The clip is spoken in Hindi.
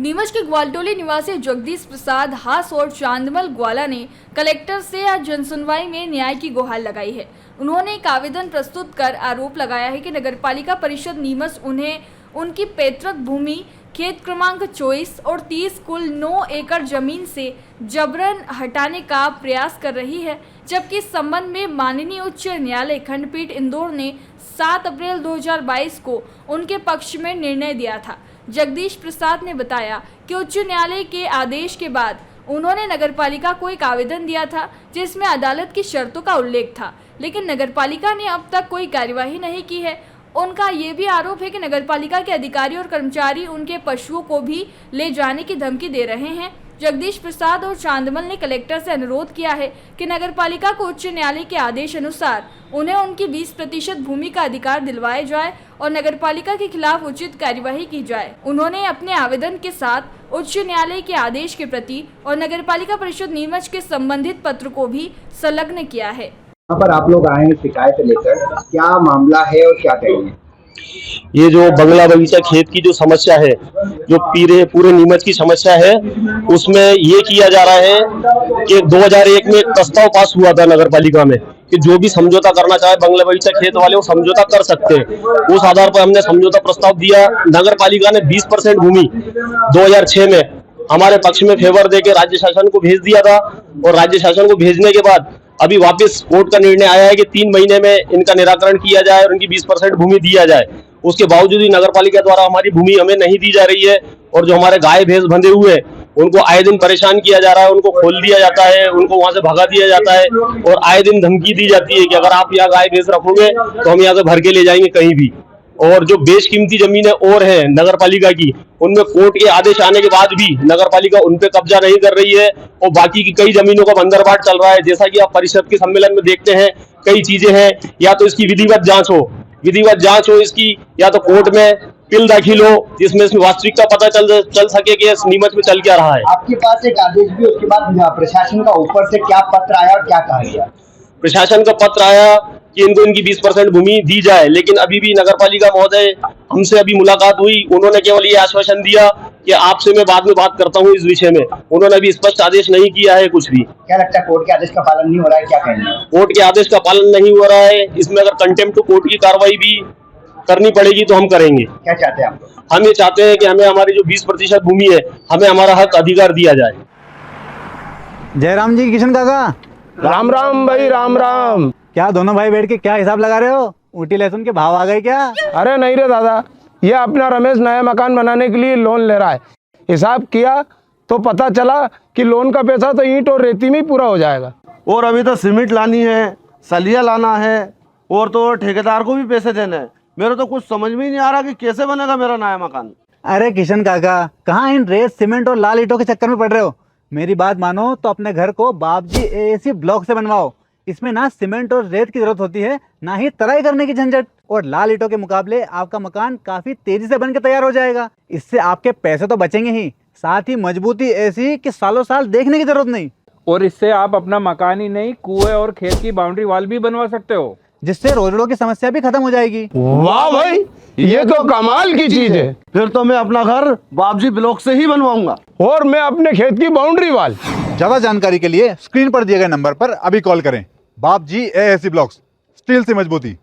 नीमच के ग्वालटोली निवासी जगदीश प्रसाद हास और चांदमल ग्वाला ने कलेक्टर से आज जनसुनवाई में न्याय की गुहार लगाई है। उन्होंने एक आवेदन प्रस्तुत कर आरोप लगाया है कि नगरपालिका परिषद नीमच उन्हें उनकी पैतृक भूमि खेत क्रमांक 24 और 30 कुल 9 एकड़ जमीन से जबरन हटाने का प्रयास कर रही है, जबकि इस संबंध में माननीय उच्च न्यायालय खंडपीठ इंदौर ने 7 अप्रैल 2022 को उनके पक्ष में निर्णय दिया था। जगदीश प्रसाद ने बताया कि उच्च न्यायालय के आदेश के बाद उन्होंने नगरपालिका को एक आवेदन दिया था जिसमें अदालत की शर्तों का उल्लेख था, लेकिन नगरपालिका ने अब तक कोई कार्यवाही नहीं की है। उनका ये भी आरोप है कि नगरपालिका के अधिकारी और कर्मचारी उनके पशुओं को भी ले जाने की धमकी दे रहे हैं। जगदीश प्रसाद और चांदमल ने कलेक्टर से अनुरोध किया है कि नगरपालिका को उच्च न्यायालय के आदेश अनुसार उन्हें उनकी 20% भूमि का अधिकार दिलवाया जाए और नगरपालिका के खिलाफ उचित कार्यवाही की जाए। उन्होंने अपने आवेदन के साथ उच्च न्यायालय के आदेश के प्रति और नगरपालिका परिषद नीमच के संबंधित पत्र को भी संलग्न किया है। यहाँ पर आप लोग आए हैं शिकायत लेकर, क्या मामला है और क्या कहेंगे? ये जो बंगला बगीचा खेत की जो समस्या है, जो पूरे नीमच की समस्या है, उसमें ये किया जा रहा है कि 2001 में एक प्रस्ताव पास हुआ था नगरपालिका में कि जो भी समझौता करना चाहे बंगला बगीचा खेत वाले वो समझौता कर सकते हैं। उस आधार पर हमने समझौता प्रस्ताव दिया। नगरपालिका ने 20% भूमि 2006 में हमारे पक्ष में फेवर देके राज्य शासन को भेज दिया था और राज्य शासन को भेजने के बाद अभी वापस कोर्ट का निर्णय आया है कि 3 महीने में इनका निराकरण किया जाए और इनकी 20% भूमि दिया जाए। उसके बावजूद भी नगरपालिका द्वारा हमारी भूमि हमें नहीं दी जा रही है और जो हमारे गाय भैंस बंधे हुए उनको आए दिन परेशान किया जा रहा है, उनको खोल दिया जाता है, उनको वहां से भगा दिया जाता है और आए दिन धमकी दी जाती है कि अगर आप यहाँ गाय भैंस रखोगे तो हम यहाँ से भर के ले जाएंगे कहीं भी। और जो बेशकीमती जमीनें और हैं नगरपालिका की, उनमें कोर्ट के आदेश आने के बाद भी नगरपालिका उन पे कब्जा नहीं कर रही है और बाकी की कई जमीनों का बंदरबाट चल रहा है। जैसा कि आप परिषद के सम्मेलन में देखते हैं, कई चीजें हैं, या तो इसकी विधिवत जांच हो इसकी, या तो कोर्ट में पिल दाखिल हो जिसमें इसमें वास्तविकता पता चल सके कि नीमच में चल क्या रहा है। आपके पास एक आदेश भी, उसके बाद प्रशासन का ऊपर से क्या पत्र आया और क्या कहा गया? प्रशासन का पत्र आया कि इनको इनकी 20% भूमि दी जाए, लेकिन अभी भी नगरपालिका महोदय हमसे अभी मुलाकात हुई, उन्होंने केवल ये आश्वासन दिया कि आपसे मैं बाद में बात करता हूं इस विषय में। उन्होंने अभी स्पष्ट आदेश नहीं किया है कुछ भी। क्या लगता है कोर्ट के आदेश का पालन नहीं हो रहा है, क्या कहेंगे? कोर्ट के आदेश का पालन नहीं हो रहा है, इसमें अगर कंटेम्प्ट टू कोर्ट की कार्रवाई भी करनी पड़ेगी तो हम करेंगे। क्या चाहते हैं आप? हम ये चाहते हैं कि हमें हमारी जो 20% भूमि है, हमें हमारा हक अधिकार दिया जाए। जयराम जी, किशन काका, राम राम भाई, राम राम। क्या दोनों भाई बैठ के क्या हिसाब लगा रहे हो? ऊटी लहसुन के भाव आ गए क्या? अरे नहीं रे दादा, ये अपना रमेश नया मकान बनाने के लिए लोन ले रहा है। हिसाब किया तो पता चला कि लोन का पैसा तो ईंट और रेती में ही पूरा हो जाएगा। और अभी तो सीमेंट लानी है, सलिया लाना है और तो ठेकेदार को भी पैसे देने हैं। मेरे तो कुछ समझ में ही नहीं आ रहा कि कैसे बनेगा मेरा नया मकान। अरे किशन काका, कहाँ इन रेत सीमेंट और लाल ईंटों के चक्कर में पड़ रहे हो? मेरी बात मानो तो अपने घर को बाबजी एएसी ब्लॉक से बनवाओ। इसमें ना सीमेंट और रेत की जरूरत होती है, ना ही तराई करने की झंझट। और लाल ईंटों के मुकाबले आपका मकान काफी तेजी से बनकर तैयार हो जाएगा। इससे आपके पैसे तो बचेंगे ही, साथ ही मजबूती ऐसी कि सालों साल देखने की जरूरत नहीं। और इससे आप अपना मकान ही नहीं, कुएं और खेत की बाउंड्री वॉल भी बनवा सकते हो, जिससे रोजड़ों की समस्या भी खत्म हो जाएगी। वाह भाई, ये तो कमाल की चीज है। फिर तो मैं अपना घर बाबजी ब्लॉक से ही बनवाऊंगा और मैं अपने खेत की बाउंड्री वाल। ज्यादा जानकारी के लिए स्क्रीन पर दिए गए नंबर पर अभी कॉल करें। बाबजी एएसी ब्लॉक्स, स्टील से मजबूती।